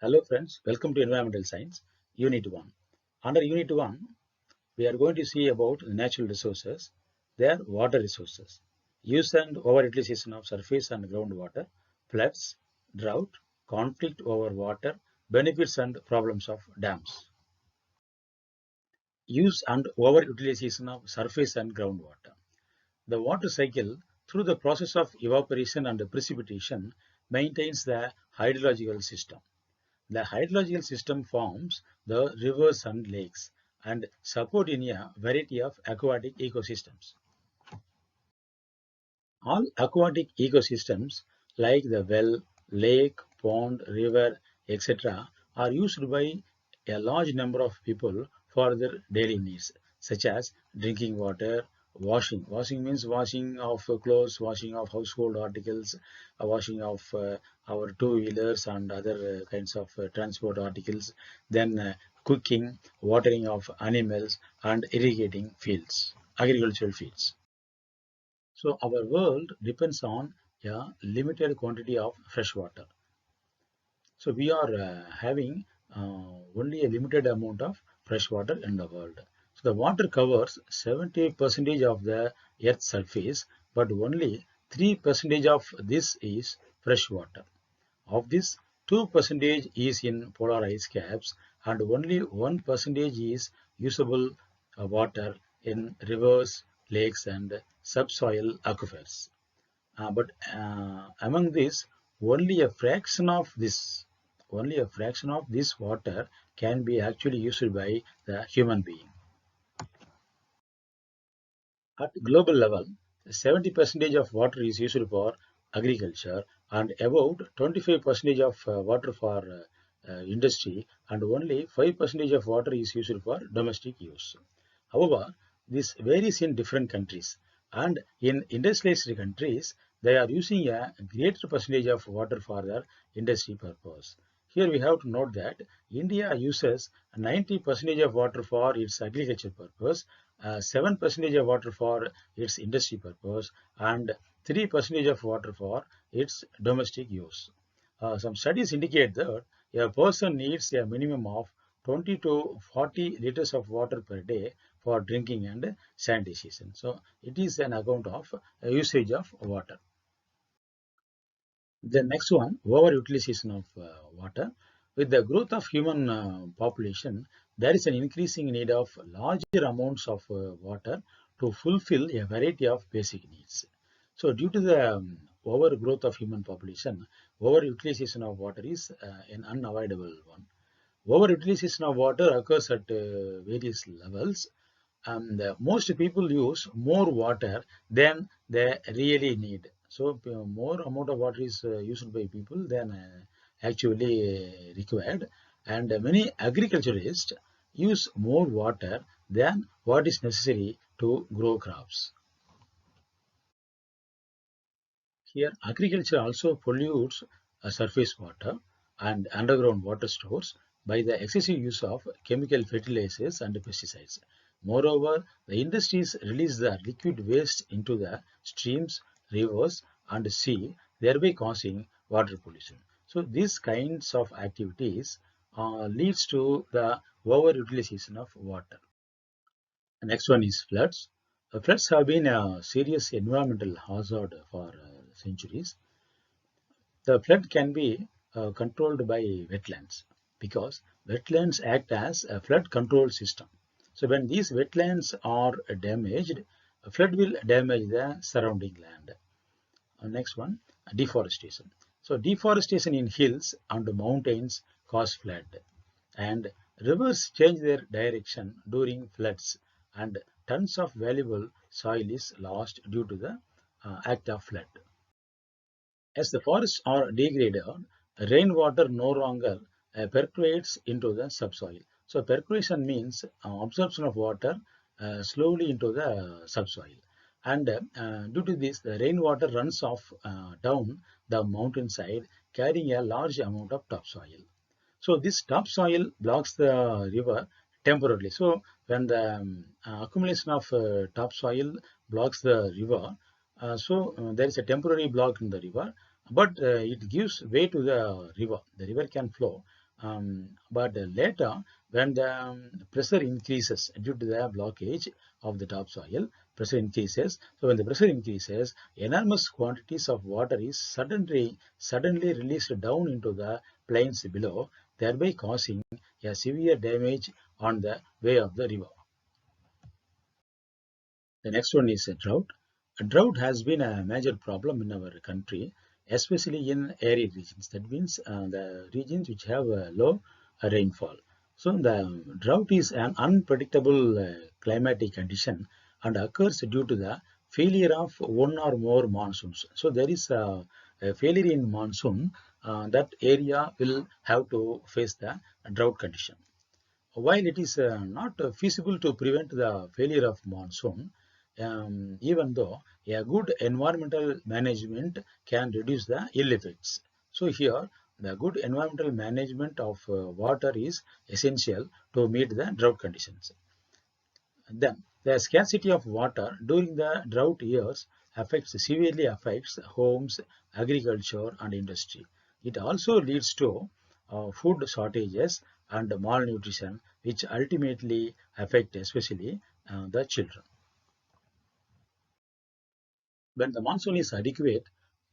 Hello friends, welcome to Environmental Science, Unit 1. Under Unit 1, we are going to see about the natural resources. They are water resources, use and over-utilization of surface and groundwater, floods, drought, conflict over water, benefits and problems of dams. Use and over-utilization of surface and groundwater. The water cycle, through the process of evaporation and precipitation, maintains the hydrological system. The hydrological system forms the rivers and lakes and support in a variety of aquatic ecosystems. All aquatic ecosystems like the well, lake, pond, river, etc. are used by a large number of people for their daily needs such as drinking water, washing. Washing means washing of clothes, washing of household articles, washing of our two-wheelers and other kinds of transport articles, then cooking, watering of animals and irrigating fields, agricultural fields. So our world depends on a limited quantity of fresh water. So we are having only a limited amount of fresh water in the world. So the water covers 70% of the Earth's surface, but only 3% of this is fresh water. Of this, 2% is in polar ice caps, and only 1% is usable water in rivers, lakes, and subsoil aquifers. But among this, only a fraction of this, only a fraction of this water can be actually used by the human being. At global level, 70% of water is used for agriculture and about 25% of water for industry and only 5% of water is used for domestic use. However, this varies in different countries and in industrialized countries, they are using a greater percentage of water for their industry purpose. Here we have to note that India uses 90% of water for its agriculture purpose, 7% of water for its industry purpose, and 3% of water for its domestic use. Some studies indicate that a person needs a minimum of 20 to 40 liters of water per day for drinking and sanitation. So it is an account of usage of water. The next one, over-utilization of water. With the growth of human population, there is an increasing need of larger amounts of water to fulfill a variety of basic needs. So due to the overgrowth of human population, over-utilization of water is an unavoidable one. Over-utilization of water occurs at various levels, and most people use more water than they really need. So more amount of water is used by people than actually required, and many agriculturists use more water than what is necessary to grow crops. Here, agriculture also pollutes surface water and underground water stores by the excessive use of chemical fertilizers and pesticides. Moreover, the industries release the liquid waste into the streams, rivers, and sea, thereby causing water pollution. So, these kinds of activities leads to the overutilization of water. The next one is floods. Floods have been a serious environmental hazard for centuries. The flood can be controlled by wetlands because wetlands act as a flood control system. So when these wetlands are damaged, a flood will damage the surrounding land. Next one, deforestation. So deforestation in hills and mountains cause flood, and rivers change their direction during floods, and tons of valuable soil is lost due to the act of flood. As the forests are degraded, rainwater no longer percolates into the subsoil. So percolation means absorption of water slowly into the subsoil. And due to this, the rainwater runs off down the mountainside, carrying a large amount of topsoil. So this topsoil blocks the river temporarily. So when the accumulation of topsoil blocks the river, there is a temporary block in the river, but it gives way to the river. The river can flow, But later, when the pressure increases due to the blockage of the topsoil, pressure increases. So when the pressure increases, enormous quantities of water is suddenly released down into the plains below, thereby causing a severe damage on the way of the river. The next one is a drought. A drought has been a major problem in our country, especially in arid regions. That means the regions which have low rainfall. So the drought is an unpredictable climatic condition and occurs due to the failure of one or more monsoons. So there is a failure in monsoon. That area will have to face the drought condition. While it is not feasible to prevent the failure of monsoon, even though a good environmental management can reduce the ill effects. So here, the good environmental management of water is essential to meet the drought conditions. Then, the scarcity of water during the drought years severely affects homes, agriculture, and industry. It also leads to food shortages and malnutrition, which ultimately affect especially the children. When the monsoon is adequate,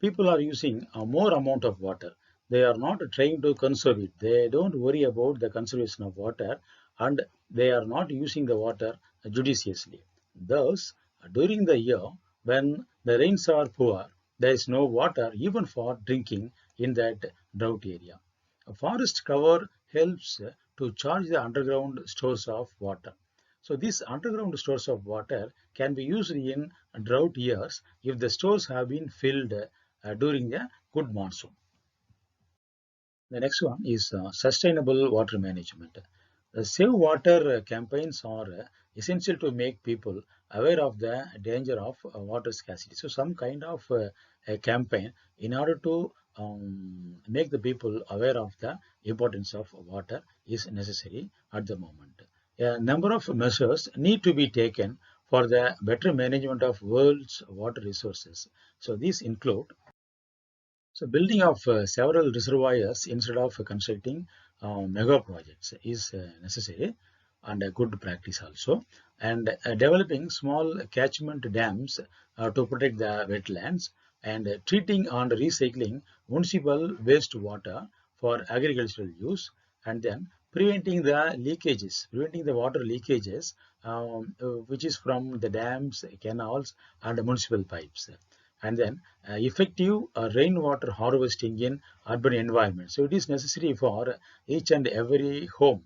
people are using a more amount of water. They are not trying to conserve it. They don't worry about the conservation of water, and they are not using the water judiciously. Thus, during the year when the rains are poor, there is no water even for drinking in that drought area. A forest cover helps to charge the underground stores of water. So these underground stores of water can be used in drought years if the stores have been filled during a good monsoon. The next one is sustainable water management. The Save Water campaigns are essential to make people aware of the danger of water scarcity. So, some kind of a campaign in order to make the people aware of the importance of water is necessary at the moment. A number of measures need to be taken for the better management of world's water resources. So, these include building of several reservoirs instead of constructing mega projects is necessary and a good practice also. And developing small catchment dams to protect the wetlands and treating and recycling municipal wastewater for agricultural use, and then preventing the water leakages, which is from the dams, canals, and municipal pipes, and then effective rainwater harvesting in urban environments. So it is necessary for each and every home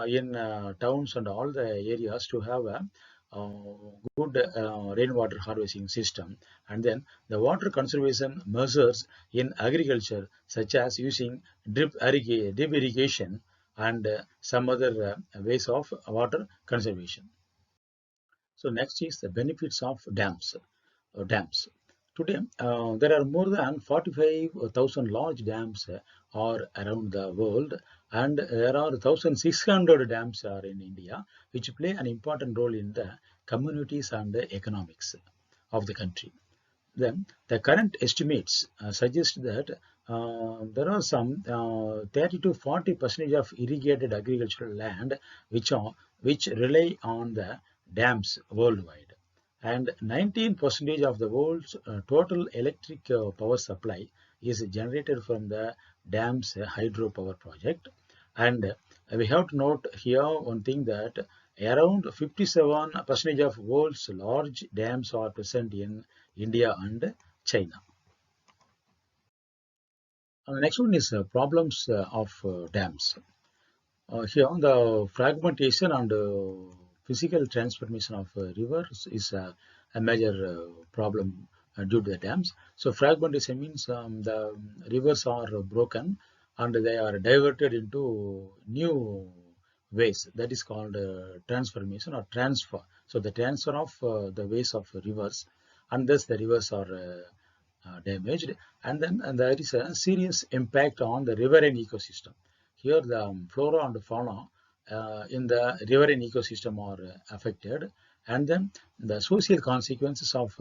in towns and all the areas to have a uh, good rainwater harvesting system, and then the water conservation measures in agriculture such as using drip irrigation and some other ways of water conservation. So next is the benefits of dams. Today, there are more than 45,000 large dams are around the world, and there are 1,600 dams are in India, which play an important role in the communities and the economics of the country. Then the current estimates suggest that there are some 30 to 40% of irrigated agricultural land which rely on the dams worldwide, and 19% of the world's total electric power supply is generated from the dams hydropower project. And we have to note here one thing, that around 57% of world's large dams are present in India and China. The next one is problems of dams. Here, the fragmentation and physical transformation of rivers is a major problem due to the dams. So, fragmentation means the rivers are broken and they are diverted into new ways. That is called transformation or transfer. So, the transfer of the ways of rivers, and thus the rivers are damaged, and then there is a serious impact on the riverine ecosystem. Here, the flora and fauna in the riverine ecosystem are affected, and then the social consequences of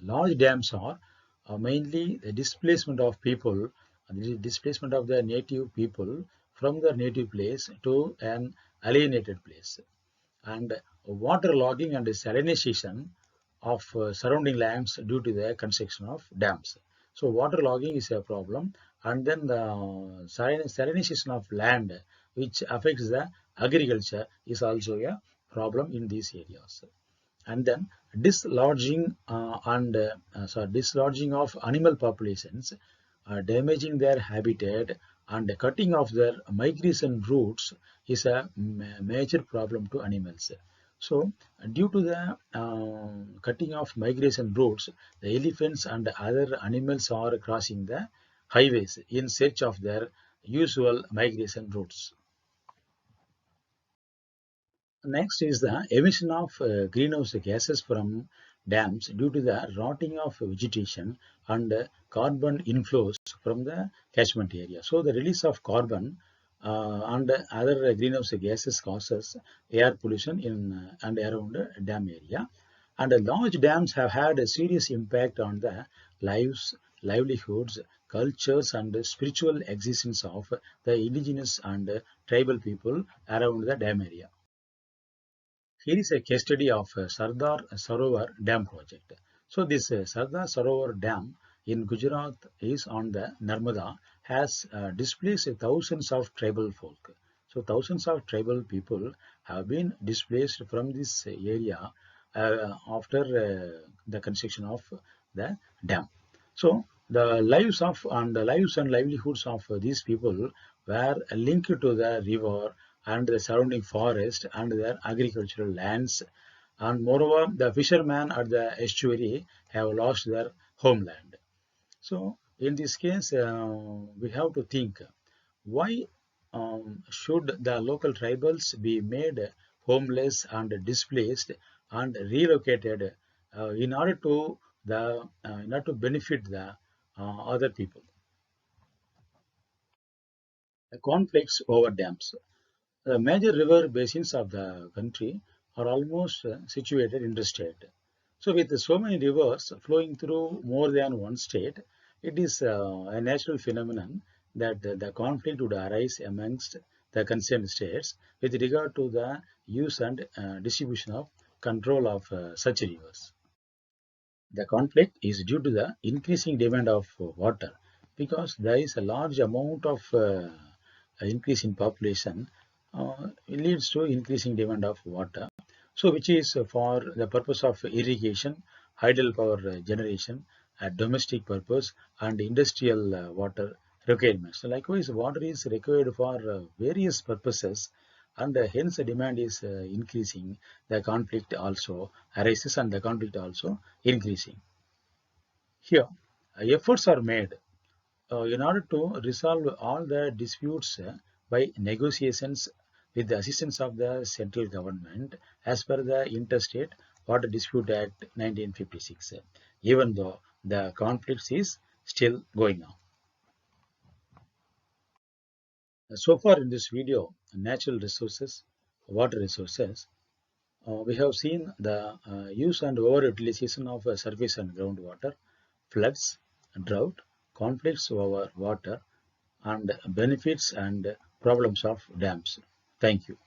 large dams are mainly the displacement of people, the displacement of the native people from their native place to an alienated place, and water logging and salinization of surrounding lands due to the construction of dams. So water logging is a problem, and then the salinization of land, which affects the agriculture, is also a problem in these areas. And then dislodging of animal populations, damaging their habitat and cutting off their migration routes is a major problem to animals. So due to the cutting of migration routes, the elephants and other animals are crossing the highways in search of their usual migration routes. Next is the emission of greenhouse gases from dams due to the rotting of vegetation and carbon inflows from the catchment area. So the release of carbon and other greenhouse gases causes air pollution in and around the dam area. And large dams have had a serious impact on the lives, livelihoods, cultures, and spiritual existence of the indigenous and tribal people around the dam area. Here is a case study of Sardar Sarovar Dam project. So this Sardar Sarovar Dam in Gujarat is on the Narmada, has displaced thousands of tribal folk. So thousands of tribal people have been displaced from this area after the construction of the dam. So the lives and livelihoods of these people were linked to the river and the surrounding forest and their agricultural lands, and moreover the fishermen at the estuary have lost their homeland. So in this case we have to think, why should the local tribals be made homeless and displaced and relocated in order to benefit the other people? The conflicts over dams. The major river basins of the country are almost situated interstate. So, with so many rivers flowing through more than one state, it is a natural phenomenon that the conflict would arise amongst the concerned states with regard to the use and distribution of control of such rivers. The conflict is due to the increasing demand of water, because there is a large amount of increase in population. It leads to increasing demand of water. So which is for the purpose of irrigation, hydropower generation, domestic purpose, and industrial water requirements. So likewise, water is required for various purposes, and hence the demand is increasing. The conflict also arises, and the conflict also increasing. Here, efforts are made in order to resolve all the disputes by negotiations with the assistance of the central government as per the Interstate Water Dispute Act 1956, even though the conflict is still going on. So far in this video, natural resources, water resources, we have seen the use and over-utilization of surface and groundwater, floods, drought, conflicts over water, and benefits and problems of dams. Thank you.